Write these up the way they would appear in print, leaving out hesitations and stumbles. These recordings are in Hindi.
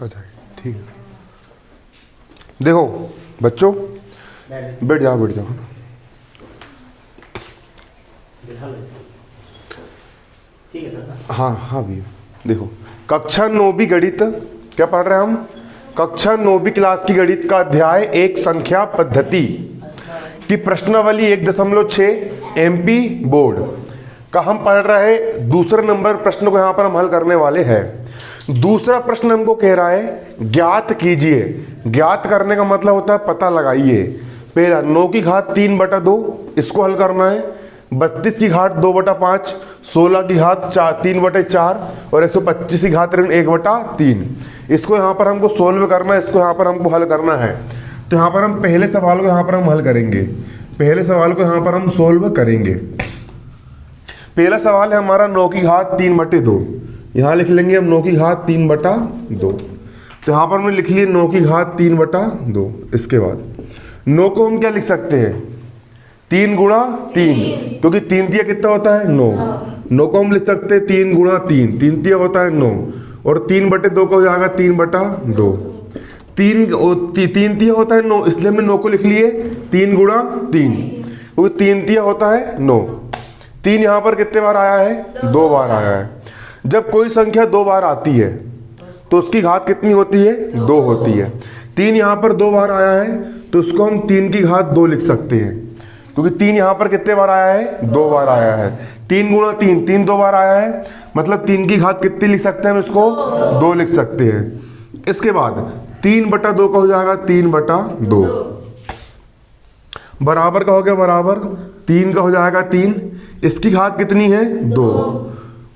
अच्छा ठीक है। देखो बच्चों, बैठ जाओ बैठ जाओ। ठीक है सर। हाँ हाँ भैया, देखो कक्षा 9वीं गणित, क्या पढ़ रहे हैं हम? कक्षा 9वीं क्लास की गणित का अध्याय एक संख्या पद्धति की प्रश्नावली 1.6 MP बोर्ड का हम पढ़ रहे हैं। दूसरे नंबर प्रश्न को यहाँ पर हम हल करने वाले हैं। दूसरा प्रश्न हमको कह रहा है ज्ञात कीजिए। ज्ञात करने का मतलब होता है पता लगाइए। पहला 9 की घात 3/2, इसको हल करना है। 32 की घात 2/5, 16 की घात 3/4 और 125 की घात 1/3। इसको यहाँ पर हमको सोल्व करना है, इसको यहाँ पर हमको हल करना है। तो यहाँ पर हम पहले सवाल को यहाँ पर हम हल करेंगे। पहले सवाल को यहाँ पर हम सोल्व करेंगे। पहला सवाल है हमारा 9 की घात 3/2। यहाँ लिख लेंगे हम 9 की घात 3/2। तो यहाँ पर हमने लिख लिया 9 की घात 3/2। इसके बाद 9 को हम क्या लिख सकते हैं? 3 गुणा 3, क्योंकि 3 तिया कितना होता है? 9। 9 को हम लिख सकते हैं 3 गुणा 3, 3 तिया होता है 9। और 3/2 को हो जाएगा 3/2। 3 तिया होता है 9, इसलिए हमने 9 को लिख लिए 3 गुणा 3, क्योंकि 3 तिया होता है 9। 3 यहाँ पर कितने बार आया है? 2 बार आया है। जब कोई संख्या 2 बार आती है तो उसकी घात कितनी होती है? 2 होती है। 3 यहाँ पर 2 बार आया है तो उसको हम 3 की घात 2 लिख सकते हैं, क्योंकि 3 यहाँ पर कितने बार आया है? 2 बार आया है। 3 गुणा 3, 3 2 बार आया है, मतलब 3 की घात कितनी लिख सकते हैं हम इसको? 2 लिख सकते हैं। इसके बाद 3/2 का हो जाएगा 3/2, बराबर का हो गया बराबर, 3 का हो जाएगा 3, इसकी घात कितनी है? 2,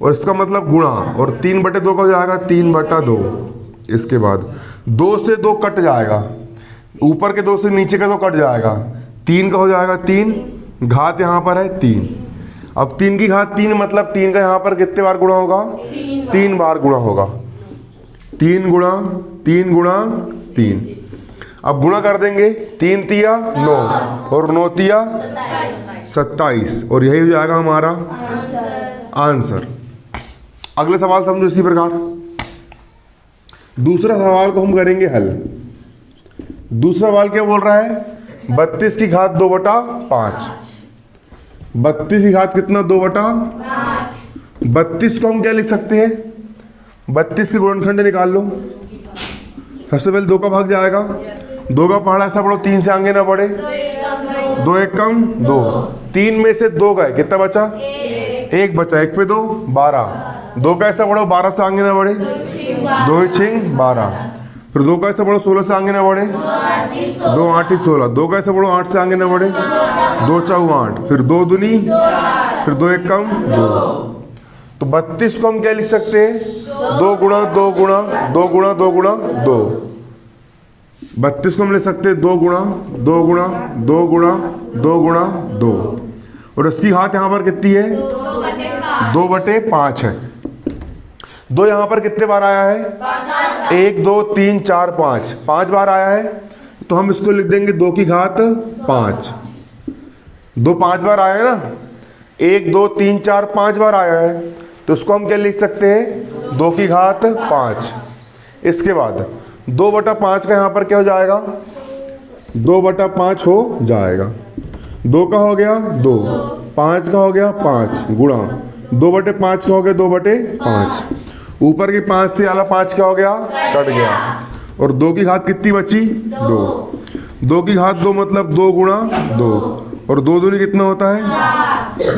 और इसका मतलब गुणा, और 3/2 का हो जाएगा 3/2। इसके बाद 2 से 2 कट जाएगा, ऊपर के 2 से नीचे का 2 कट जाएगा। 3 का हो जाएगा 3, घात यहाँ पर है 3। अब 3 की घात 3, मतलब 3 का यहाँ पर कितने बार गुणा होगा? 3 बार गुणा होगा। 3 गुणा 3 गुणा 3। अब गुणा कर देंगे, 3 तिया 9 और 9 तिया 27, और यही हो जाएगा हमारा आंसर। अगले सवाल समझो इसी प्रकार। दूसरा सवाल को हम करेंगे हल। दूसरा सवाल क्या बोल रहा है? 32 की घात 2/5। 32 की घात कितना? 2/5। 32 को हम क्या लिख सकते हैं? 32 के गुणनखंड निकाल लो। सबसे पहले 2 का भाग जाएगा, 2 का पहाड़ा ऐसा पढ़ो 3 से आगे ना बढ़े, 2 एक कम 2, 3 में से 2 गए, कितना बचा? 1 बचा, 1 पे 2 12, 2 का ऐसा पढ़ो 12 से आगे ना बढ़े, 2 6 12, फिर 2 का ऐसा पढ़ो 16 से आगे ना बढ़े, 2 8 16, 2 का ऐसा पढ़ो 8 से आगे ना बढ़े, 2 4 8, फिर 2 दूनी, फिर 2 एक कम 2। तो 32 को हम क्या लिख सकते हैं? 2 गुणा 2 गुणा 2 गुणा 2 गुणा 2। 32 को हम लिख सकते हैं 2 गुणा 2 गुणा 2 गुणा 2 गुणा 2, और उसकी घात यहाँ पर कितनी है? 2/5 है। 2 यहाँ पर कितने बार आया है? 1 2 3 4 5, 5 बार आया है, तो हम इसको लिख देंगे 2 की घात 5। 2 5 बार आया है ना, 1 2 3 4 5 बार आया है, तो उसको हम क्या लिख सकते हैं? 2 की घात 5। इसके बाद 2/5 का यहाँ पर क्या हो जाएगा? 2/5 हो जाएगा। 2 का हो गया 2, 5 का हो गया 5, गुणा 2/5 का हो गया 2/5, ऊपर की 5 से वाला 5 क्या हो गया? कट गया, और 2 की घात कितनी बची? 2। 2 की घात 2 मतलब 2 गुणा 2, और 2 दूनी कितना होता है?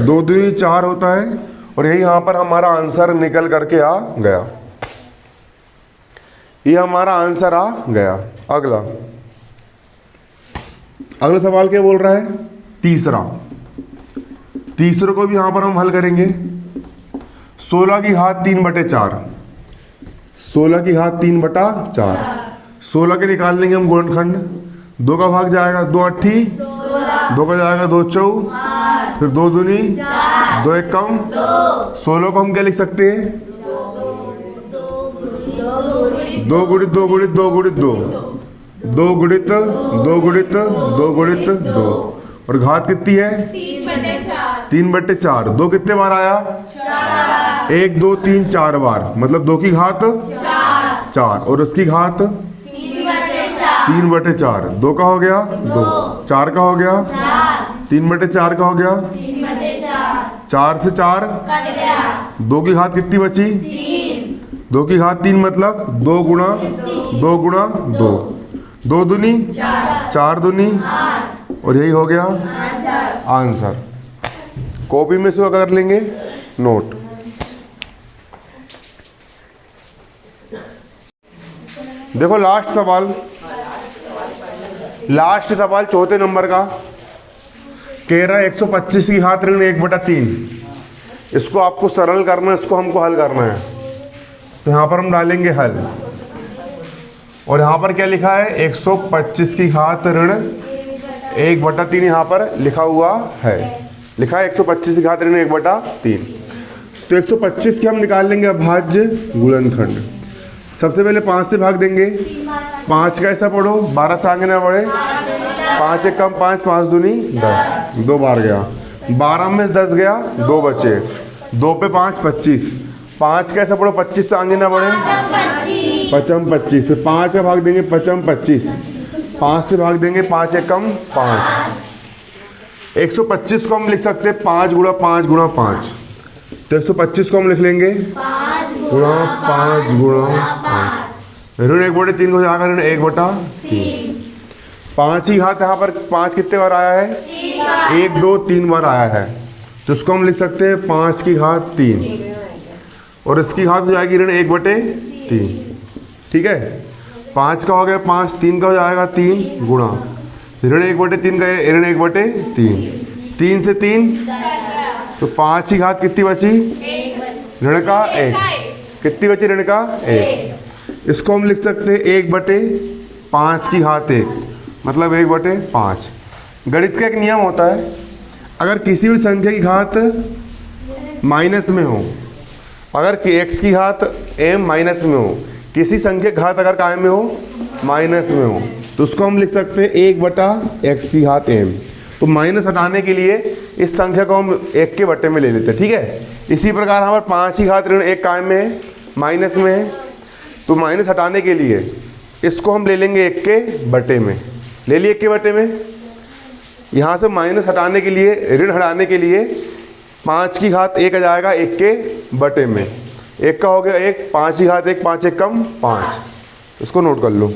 2 दूनी 4 होता है, और यही यहाँ पर हमारा आंसर निकल करके आ गया। ये हमारा आंसर आ गया। अगला सवाल क्या बोल रहा है? तीसरा को भी यहां पर हम हल करेंगे। 16 की घात 3/4, 16 की घात 3/4, 16 के निकाल लेंगे हम गुणनखंड। 2 का भाग जाएगा 2 8, 2 का जाएगा 2 4, फिर 2 दूनी 2 एक कम 16 को हम क्या लिख सकते हैं? 2 गुणित 2 गुणित 2 गुणित 2, 2 गुणित 2 गुणित 2 गुणित 2, और घात कितनी है? 3/4। 2 कितने बार आया? 1 2 3 4 बार, मतलब 2 की घात 4 और उसकी घात 3/4। 2 का हो गया 2, 4 का हो गया 3/4 का हो गया 4 से 4 2 की घात कितनी बची 2 की घात 3 मतलब 2 गुणा 2 गुणा 2, 2 दूनी 4 दूनी और यही हो गया आंसर। कॉपी में से कर लेंगे नोट। देखो लास्ट सवाल चौथे नंबर का कह रहा है 125 की घात ऋण 1/3। इसको आपको सरल करना है, इसको हमको हल करना है। तो यहाँ पर हम डालेंगे हल और यहाँ पर क्या लिखा है 125 की घात ऋण 1/3 यहाँ पर लिखा हुआ है। लिखा है 125 की घात ऋण 1/3। तो 125 के हम निकाल लेंगे अभाज्य गुणनखंड। सबसे पहले 5 से भाग देंगे। 5 का ऐसा पढ़ो 12 से आगे ना बढ़े। 5 एक कम 5, 5 दूनी 10, 2 बार गया। 12 में 10 गया 2 बचे। 2 पे 5 25। 5 का ऐसा पढ़ो 25 से आगे ना बढ़े। 5 25 पे 5 का भाग देंगे 5 25। 5 से भाग देंगे 5 एक कम 5। 125 को हम लिख सकते हैं 5 गुणा 5 गुणा 5। तो 125 को हम लिख लेंगे गुणा 5 गुणा 5। ऋण 1/3 को जाकर ऋण 1/3। 5 ही घात यहाँ पर 5 कितने बार आया है 1 2 3 बार आया है। तो इसको हम लिख सकते हैं 5 की घात 3 और इसकी घात हो जाएगी ऋण 1/3। ठीक है 5 का हो गया 5, 3 का हो जाएगा 3 गुणा ऋण 1/3 का ऋण 1/3। 3 से 3 तो 5 की घात कितनी बची ऋण का 1। कितनी बची ऋण का 1। इसको हम लिख सकते हैं 1/5 की घात 1 मतलब 1/5। गणित का एक नियम होता है, अगर किसी भी संख्या की घात माइनस में हो, अगर x की घात m माइनस में हो, किसी संख्या की घात अगर कायम में हो माइनस में हो, तो उसको हम लिख सकते हैं 1/x की घात m। तो माइनस हटाने के लिए इस संख्या को हम 1 के बट्टे में ले लेते हैं। ठीक है इसी प्रकार हमारे 5 की घात ऋण 1 कायम में है माइनस में है, तो माइनस हटाने के लिए इसको हम ले लेंगे 1 के बट्टे में। ले लिए 1 के बट्टे में। यहाँ से माइनस हटाने के लिए ऋण हटाने के लिए 5 की घात 1 आ जाएगा 1 के बटे में। 1 का हो गया 1, 5 की घात 1, 5 एक कम 5। इसको नोट कर लो।